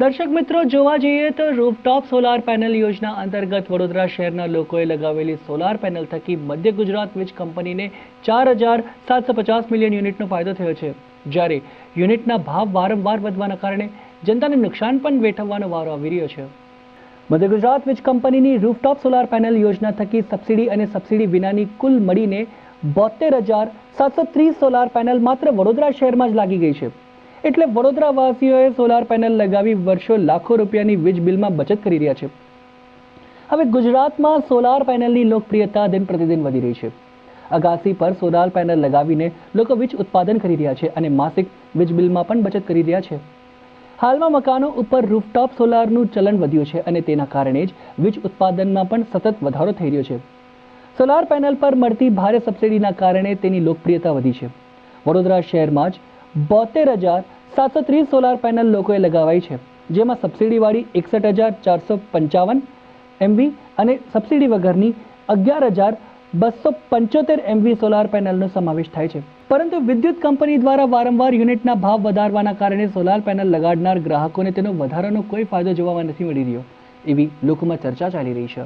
દર્શક મિત્રો, જોવા જઈએ તો રૂફટોપ સોલાર પેનલ યોજના અંતર્ગત વડોદરા શહેરના લોકોએ લગાવેલી સોલાર પેનલ થકી મધ્ય ગુજરાત વીજ કંપનીને 4,750 મિલિયન યુનિટનો ફાયદો થયો છે. જ્યારે યુનિટના ભાવ વારંવાર વધવાના કારણે જનતાને નુકસાન પણ વેઠવવાનો વારો આવી રહ્યો છે. મધ્ય ગુજરાત વીજ કંપનીની રૂફટોપ સોલાર પેનલ યોજના થકી સબસિડી અને સબસિડી વિનાની કુલ મળીને 72,730 સોલાર પેનલ માત્ર વડોદરા શહેરમાં જ લાગી ગઈ છે. એટલે વડોદરાવાસીઓએ સોલાર પેનલ લગાવી વર્ષો લાખો રૂપિયાની વીજ બિલમાં બચત કરી રહ્યા છે. હવે ગુજરાતમાં સોલાર પેનલની લોકપ્રિયતા દિન પ્રતિદિન વધી રહી છે. અગાસી પર સોલાર પેનલ લગાવીને લોકો વીજ ઉત્પાદન કરી રહ્યા છે અને માસિક વીજ બિલમાં પણ બચત કરી રહ્યા છે. હાલમાં મકાનો ઉપર રૂફટોપ સોલારનું ચલણ વધ્યું છે અને તેના કારણે જ વીજ ઉત્પાદનમાં પણ સતત વધારો થઈ રહ્યો છે. સોલાર પેનલ પર મળતી ભારે સબસિડીના કારણે તેની લોકપ્રિયતા વધી છે. વડોદરા શહેરમાં જ 72,730 સોલાર પેનલ લોકોએ લગાવાઈ છે, જેમાં સબસિડીવાળી 61,455 MV અને સબસિડી વગરની 11,275 MV સોલાર પેનલનો સમાવેશ થાય છે. પરંતુ વિદ્યુત કંપની દ્વારા વારંવાર યુનિટના ભાવ વધારવાના કારણે સોલાર પેનલ લગાડનાર ગ્રાહકોને તેનો વધારાનો કોઈ ફાયદો જોવા નથી મળી રહ્યો, એવી લોકોમાં ચર્ચા ચાલી રહી છે.